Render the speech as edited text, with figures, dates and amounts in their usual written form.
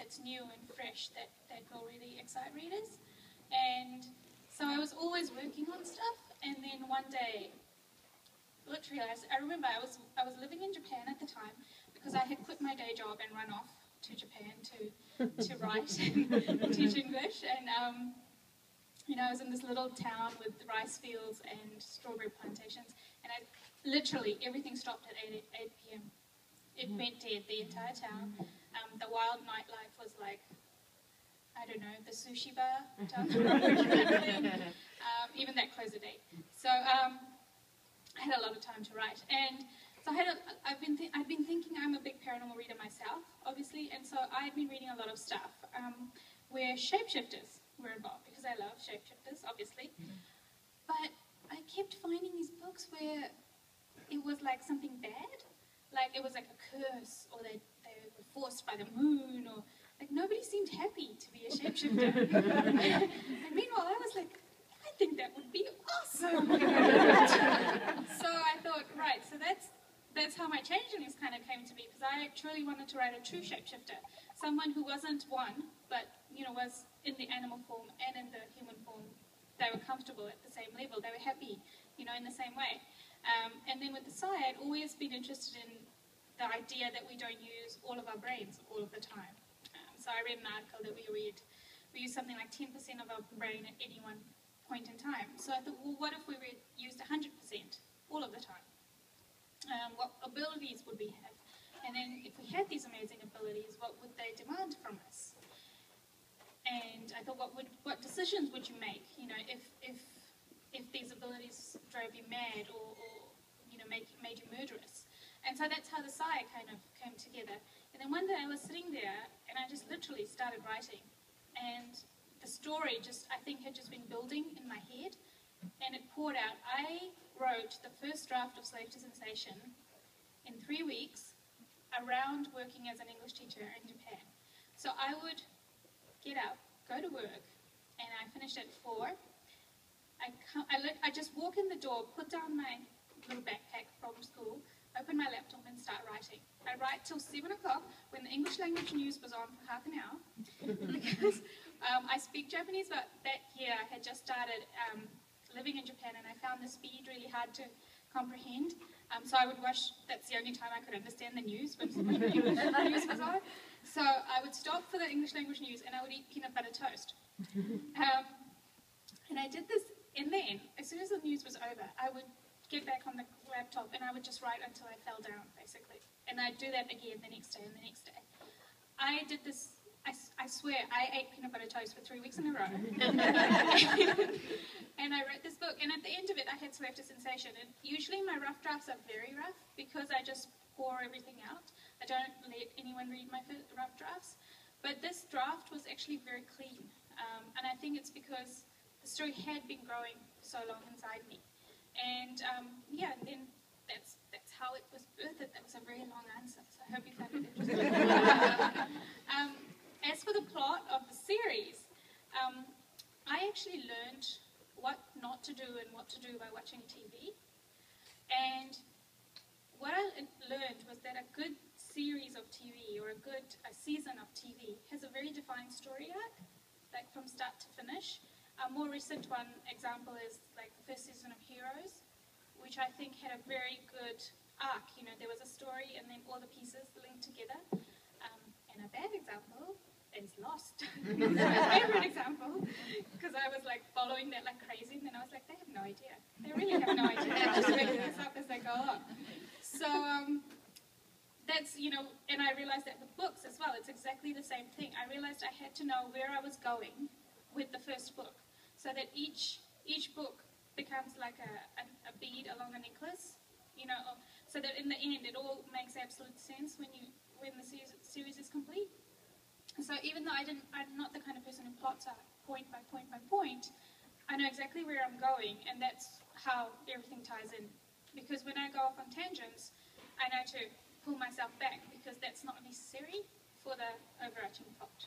that's new and fresh that will really excite readers. And so I was always working on stuff, and then one day, literally, I remember I was living in Japan at the time because I had quit my day job and run off to Japan to write and teach English. And I was in this little town with rice fields and strawberry plantations, and literally everything stopped at 8 p.m. It went dead, the entire town. The wild nightlife was like, I don't know, the sushi bar down the road. Even that closed at 8. So I had a lot of time to write, and so I've been thinking I'm a big paranormal reader myself, obviously, and so I'd been reading a lot of stuff where shapeshifters were involved, because I love shapeshifters, obviously. But I kept finding these books where it was like something bad, like it was like a curse, or they were forced by the moon, or like nobody seemed happy to be a shapeshifter. And meanwhile, I was like, I think that would be awesome. So I thought, right, so that's how my changelings kind of came to be, because I truly wanted to write a true shapeshifter, someone who wasn't one, but was in the animal form and in the human form. They were comfortable at the same level. They were happy, in the same way. And then with the Psi, I'd always been interested in the idea that we don't use all of our brains all of the time. So I read an article that we use something like 10% of our brain at any one point in time. So I thought, well, what if we used 100% all of the time? What abilities would we have? And then if we had these amazing abilities, what would they demand from us? And I thought, what decisions would you make? If these abilities drove you mad or made you murderous. And so that's how the Psi kind of came together. And then one day I was sitting there and I just literally started writing. And the story I think had just been building in my head, and it poured out. I wrote the first draft of Slave to Sensation in 3 weeks around working as an English teacher in Japan. So I would get up, go to work, and I finished at 4. I just walk in the door, put down my little backpack from school, open my laptop and start writing. I write till 7 o'clock when the English language news was on for half an hour, because I speak Japanese, but that year I had just started living in Japan, and I found the speed really hard to comprehend. So I would watch, that's the only time I could understand the news, when the English news was on. So I would stop for the English language news and I would eat peanut butter toast. And I did this, and then, as soon as the news was over, I would get back on the laptop and I would just write until I fell down, basically. And I'd do that again the next day and the next day. I did this, I swear, I ate peanut butter toast for 3 weeks in a row. And I wrote this book, and at the end of it, I had Slave to Sensation. And usually my rough drafts are very rough because I just pour everything out. I don't let anyone read my rough drafts. But this draft was actually very clean. And I think it's because the story had been growing so long inside me. And and then that's how it was birthed. That was a very long answer, so I hope you found it interesting. As for the plot of the series, I actually learned what not to do and what to do by watching TV. And what I learned was that a good series of TV, or a season of TV, has a very defined story arc, like from start to finish. A more recent example is like the first season of Heroes, which I think had a very good arc. There was a story and then all the pieces linked together. And a bad example is Lost. It's my favorite example, because I was like following that like crazy, and then I was like, they have no idea. They really have no idea. They're just making this up as they go along. So that's, and I realized that with books as well, it's exactly the same thing. I realized I had to know where I was going with the first book, so that each book becomes like a bead along a necklace, so that in the end it all makes absolute sense when the series is complete. So even though I'm not the kind of person who plots out point by point by point, I know exactly where I'm going, and that's how everything ties in. Because when I go off on tangents, I know to pull myself back, because that's not necessary for the overarching plot.